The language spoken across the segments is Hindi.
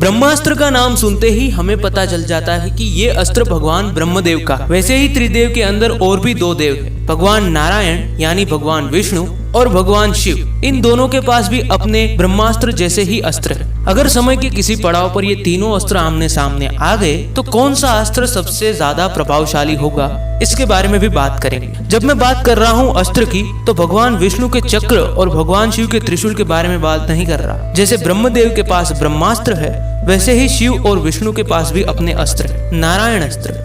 ब्रह्मास्त्र का नाम सुनते ही हमें पता चल जाता है कि ये अस्त्र भगवान ब्रह्मदेव का। वैसे ही त्रिदेव के अंदर और भी दो देव हैं, भगवान नारायण यानी भगवान विष्णु और भगवान शिव। इन दोनों के पास भी अपने ब्रह्मास्त्र जैसे ही अस्त्र है। अगर समय के किसी पड़ाव पर ये तीनों अस्त्र आमने सामने आ गए तो कौन सा अस्त्र सबसे ज्यादा प्रभावशाली होगा, इसके बारे में भी बात करेंगे। जब मैं बात कर रहा हूँ अस्त्र की तो भगवान विष्णु के चक्र और भगवान शिव के त्रिशूल के बारे में बात नहीं कर रहा। जैसे ब्रह्मदेव के पास ब्रह्मास्त्र है, वैसे ही शिव और विष्णु के पास भी अपने अस्त्र है, नारायण अस्त्र।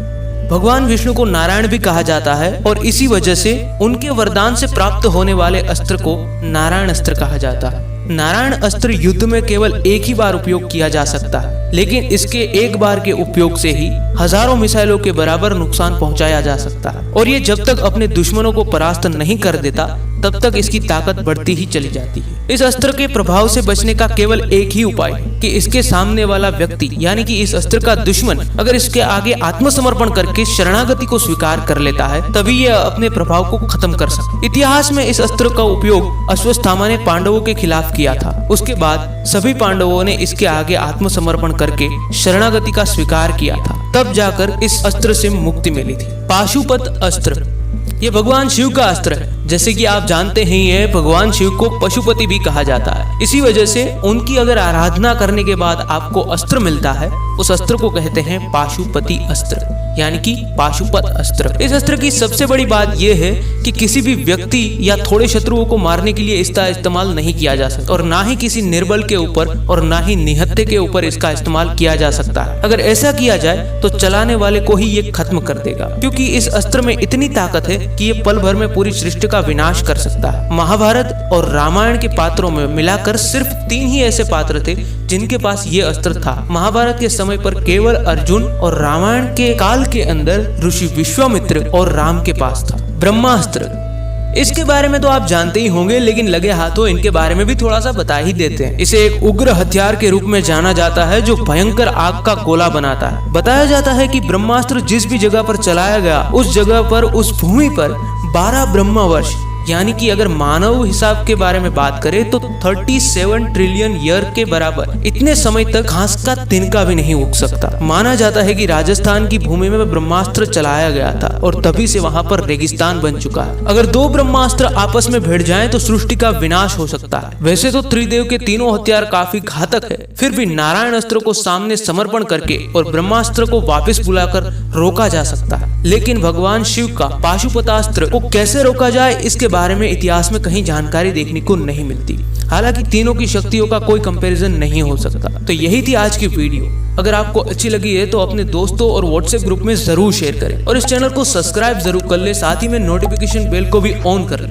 भगवान विष्णु को नारायण भी कहा जाता है और इसी वजह से उनके वरदान से प्राप्त होने वाले अस्त्र को नारायण अस्त्र कहा जाता है। नारायण अस्त्र युद्ध में केवल एक ही बार उपयोग किया जा सकता है, लेकिन इसके एक बार के उपयोग से ही हजारों मिसाइलों के बराबर नुकसान पहुंचाया जा सकता है और ये जब तक अपने दुश्मनों को परास्त नहीं कर देता तब तक इसकी ताकत बढ़ती ही चली जाती है। इस अस्त्र के प्रभाव से बचने का केवल एक ही उपाय है कि इसके सामने वाला व्यक्ति यानी कि इस अस्त्र का दुश्मन अगर इसके आगे आत्मसमर्पण करके शरणागति को स्वीकार कर लेता है तभी यह अपने प्रभाव को खत्म कर सकता। इतिहास में इस अस्त्र का उपयोग अश्वत्थामा ने पांडवों के खिलाफ किया था। उसके बाद सभी पांडवों ने इसके आगे आत्मसमर्पण करके शरणागति का स्वीकार किया था, तब जाकर इस अस्त्र से मुक्ति मिली थी। पाशुपत अस्त्र ये भगवान शिव का अस्त्र है। जैसे कि आप जानते ही हैं, भगवान शिव को पशुपति भी कहा जाता है। इसी वजह से उनकी अगर आराधना करने के बाद आपको अस्त्र मिलता है, उस अस्त्र को कहते हैं पाशुपति अस्त्र यानी कि पाशुपत अस्त्र। इस अस्त्र की सबसे बड़ी बात यह है कि किसी भी व्यक्ति या थोड़े शत्रुओं को मारने के लिए इसका इस्तेमाल नहीं किया जा सकता और ना ही किसी निर्बल के ऊपर और ना ही निहत्थे के ऊपर इसका इस्तेमाल किया जा सकता है। अगर ऐसा किया जाए तो चलाने वाले को ही ये खत्म कर देगा, क्योंकि इस अस्त्र में इतनी ताकत है कि ये पल भर में पूरी सृष्टि का विनाश कर सकता है। महाभारत और रामायण के पात्रों में मिलाकर सिर्फ 3 ही ऐसे पात्र थे जिनके पास ये अस्त्र था। महाभारत के समय पर केवल अर्जुन और रामायण के काल के अंदर ऋषि विश्वामित्र और राम के पास था। ब्रह्मास्त्र, इसके बारे में तो आप जानते ही होंगे, लेकिन लगे हाथों इनके बारे में भी थोड़ा सा बता ही देते हैं। इसे एक उग्र हथियार के रूप में जाना जाता है जो भयंकर आग का गोला बनाता है। बताया जाता है कि ब्रह्मास्त्र जिस भी जगह पर चलाया गया उस जगह पर, उस भूमि पर 12 ब्रह्म वर्ष यानी कि अगर मानव हिसाब के बारे में बात करें तो 37 ट्रिलियन ईयर के बराबर इतने समय तक घास का तिनका भी नहीं उग सकता। माना जाता है कि राजस्थान की भूमि में ब्रह्मास्त्र चलाया गया था और तभी से वहां पर रेगिस्तान बन चुका है। अगर 2 ब्रह्मास्त्र आपस में भिड़ जाएं तो सृष्टि का विनाश हो सकता है। वैसे तो त्रिदेव के तीनों हथियार काफी घातक है, फिर भी नारायण अस्त्र को सामने समर्पण करके और ब्रह्मास्त्र को वापस बुलाकर रोका जा सकता है। लेकिन भगवान शिव का पाशुपतास्त्र को कैसे रोका जाए इसके बारे में इतिहास में कहीं जानकारी देखने को नहीं मिलती। हालांकि तीनों की शक्तियों का कोई कंपैरिजन नहीं हो सकता। तो यही थी आज की वीडियो। अगर आपको अच्छी लगी है तो अपने दोस्तों और व्हाट्सएप ग्रुप में जरूर शेयर करें और इस चैनल को सब्सक्राइब जरूर कर ले, साथ ही में नोटिफिकेशन बेल को भी ऑन कर ले।